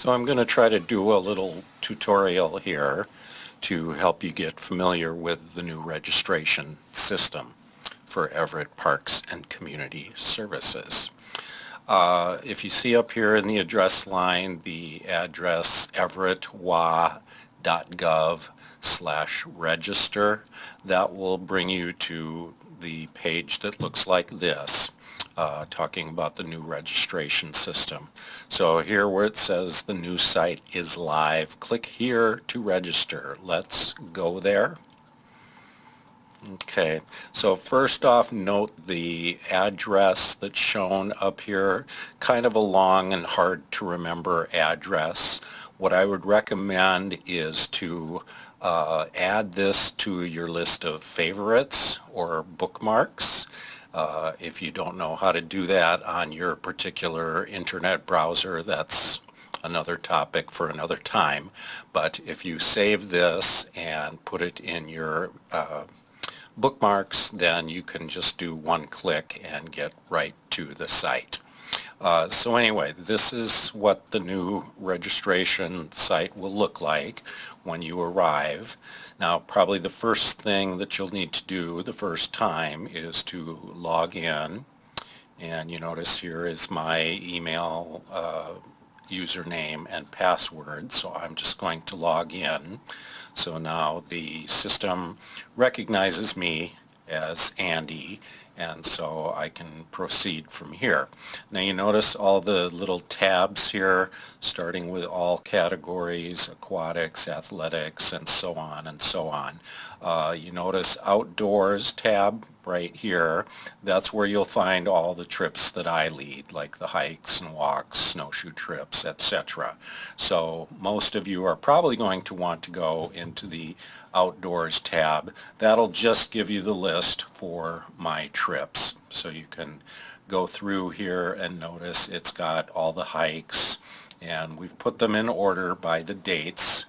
So I'm going to try to do a little tutorial here to help you get familiar with the new registration system for Everett Parks and Community Services. If you see up here in the address line the address everettwa.gov/register, that will bring you to the page that looks like this. Talking about the new registration system. So here where it says the new site is live, click here to register. Let's go there. Okay, so first off, note the address that's shown up here, kind of a long and hard to remember address. What I would recommend is to add this to your list of favorites or bookmarks. If you don't know how to do that on your particular internet browser, that's another topic for another time. But if you save this and put it in your bookmarks, then you can just do one click and get right to the site. So anyway, this is what the new registration site will look like when you arrive. Now, probably the first thing that you'll need to do the first time is to log in. And you notice here is my email username and password, so I'm just going to log in. So now the system recognizes me as Andy, and so I can proceed from here. Now you notice all the little tabs here, starting with all categories, aquatics, athletics, and so on and so on. You notice outdoors tab right here. That's where you'll find all the trips that I lead, like the hikes and walks, snowshoe trips, etc. So most of you are probably going to want to go into the outdoors tab. That'll just give you the list for my trips. So you can go through here and notice it's got all the hikes, and we've put them in order by the dates.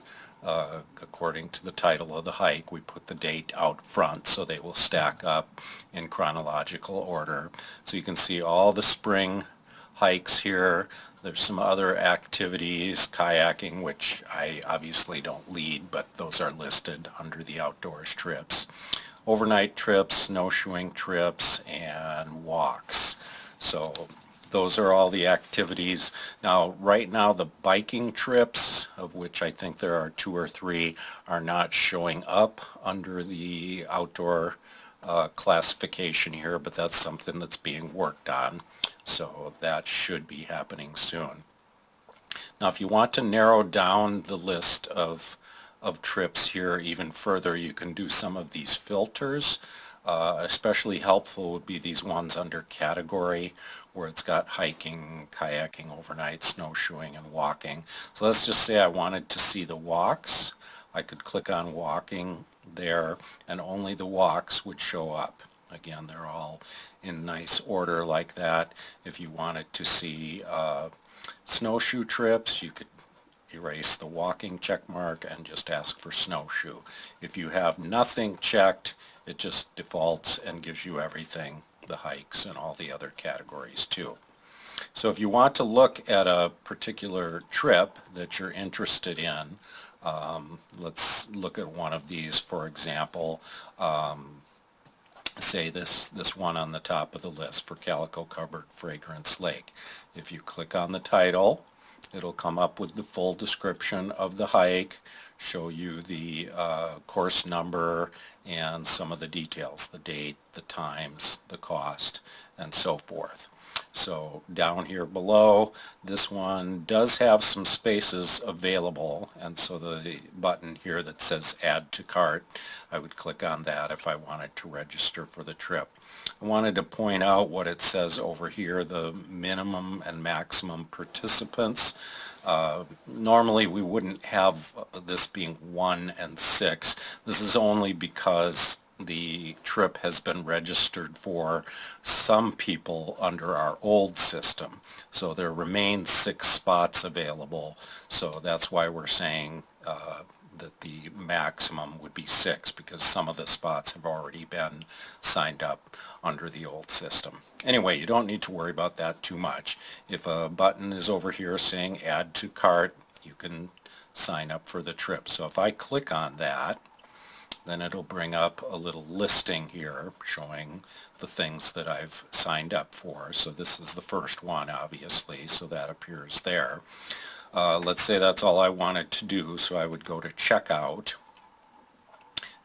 According to the title of the hike, we put the date out front so they will stack up in chronological order. So you can see all the spring hikes here. There's some other activities, kayaking, which I obviously don't lead, but those are listed under the outdoors trips. Overnight trips, snowshoeing trips, and walks. So those are all the activities. Now, right now, the biking trips, of which I think there are 2 or 3, are not showing up under the outdoor classification here, but that's something that's being worked on. So that should be happening soon. Now, if you want to narrow down the list of trips here even further, you can do some of these filters. Especially helpful would be these ones under category, where it's got hiking, kayaking, overnight, snowshoeing, and walking. So let's just say I wanted to see the walks. I could click on walking there, and only the walks would show up. Again, they're all in nice order like that. If you wanted to see snowshoe trips, you could erase the walking check mark and just ask for snowshoe. If you have nothing checked, it just defaults and gives you everything, the hikes and all the other categories too. So if you want to look at a particular trip that you're interested in, let's look at one of these. For example, say this one on the top of the list for Calico Covered Fragrance Lake. If you click on the title, it'll come up with the full description of the hike, show you the course number and some of the details, the date, the times, the cost, and so forth. So down here below, this one does have some spaces available, and so the button here that says Add to Cart, I would click on that if I wanted to register for the trip. I wanted to point out what it says over here, the minimum and maximum participants. Normally we wouldn't have this being 1 and 6. This is only because the trip has been registered for some people under our old system. So there remain 6 spots available. So that's why we're saying that the maximum would be 6, because some of the spots have already been signed up under the old system. Anyway, you don't need to worry about that too much. If a button is over here saying Add to Cart, you can sign up for the trip. So if I click on that, then it'll bring up a little listing here showing the things that I've signed up for. So this is the first one, obviously, so that appears there. Let's say that's all I wanted to do, so I would go to checkout,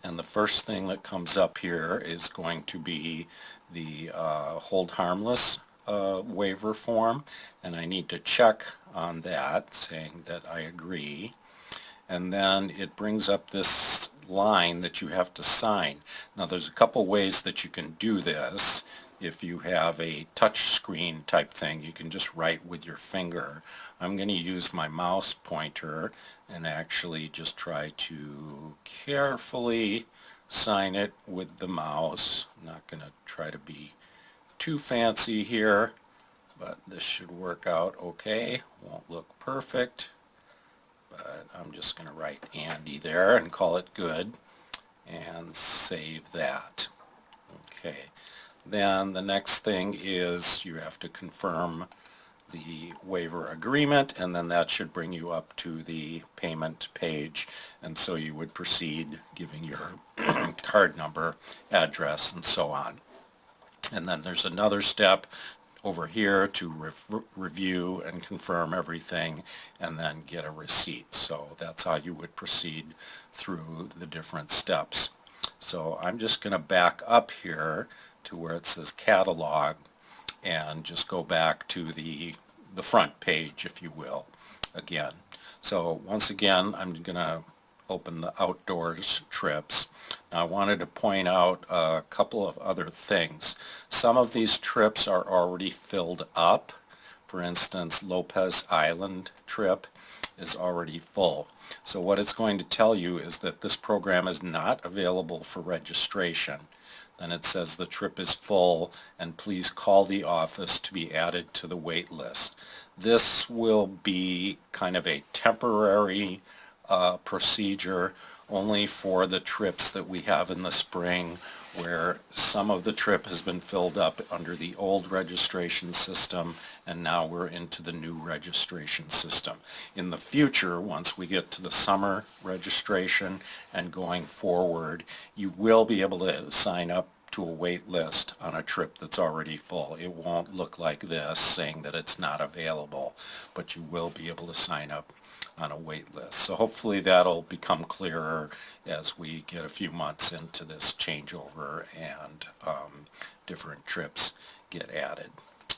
and the first thing that comes up here is going to be the hold harmless waiver form, and I need to check on that, saying that I agree. And then it brings up this line that you have to sign. Now there's a couple ways that you can do this. If you have a touch screen type thing, you can just write with your finger. I'm going to use my mouse pointer and actually just try to carefully sign it with the mouse. I'm not going to try to be too fancy here, but this should work out okay. Won't look perfect, but I'm just going to write Andy there and call it good and save that. Okay. Then the next thing is you have to confirm the waiver agreement, and then that should bring you up to the payment page, and so you would proceed giving your card number, address, and so on. And then there's another step over here to review and confirm everything and then get a receipt. So that's how you would proceed through the different steps. So I'm just going to back up here to where it says catalog and just go back to the front page, if you will, again. So once again, I'm going to open the outdoors trips. Now I wanted to point out a couple of other things. Some of these trips are already filled up. For instance, Lopez Island trip is already full. So what it's going to tell you is that this program is not available for registration. Then it says the trip is full and please call the office to be added to the wait list. This will be kind of a temporary procedure only for the trips that we have in the spring, where some of the trip has been filled up under the old registration system and now we're into the new registration system. In the future, once we get to the summer registration and going forward, you will be able to sign up to a wait list on a trip that's already full. It won't look like this saying that it's not available, but you will be able to sign up on a wait list. So hopefully that'll become clearer as we get a few months into this changeover and different trips get added.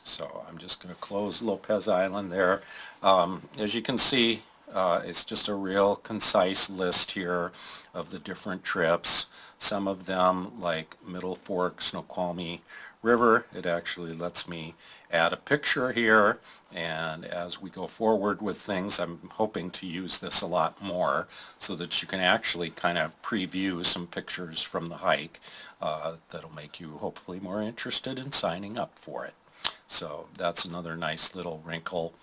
So I'm just going to close Lopez Island there. As you can see, it's just a real concise list here of the different trips. Some of them, like Middle Fork Snoqualmie River, it actually lets me add a picture here, and as we go forward with things, I'm hoping to use this a lot more so that you can actually kind of preview some pictures from the hike that'll make you hopefully more interested in signing up for it. So that's another nice little wrinkle.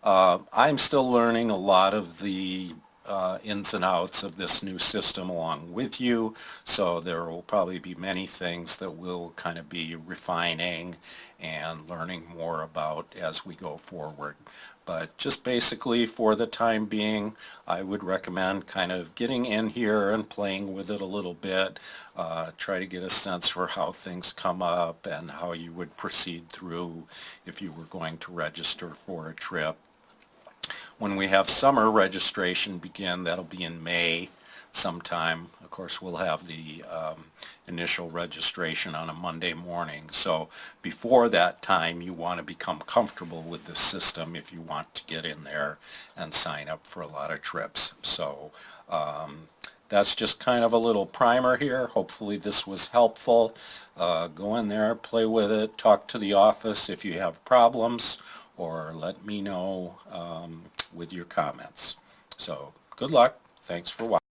I'm still learning a lot of the ins and outs of this new system along with you, so there will probably be many things that we'll kind of be refining and learning more about as we go forward. But just basically for the time being, I would recommend kind of getting in here and playing with it a little bit, try to get a sense for how things come up and how you would proceed through if you were going to register for a trip. When we have summer registration begin, that'll be in May sometime. Of course, we'll have the initial registration on a Monday morning. So before that time, you want to become comfortable with the system if you want to get in there and sign up for a lot of trips. So that's just kind of a little primer here. Hopefully this was helpful. Go in there, play with it, talk to the office if you have problems, or let me know with your comments. So good luck. Thanks for watching.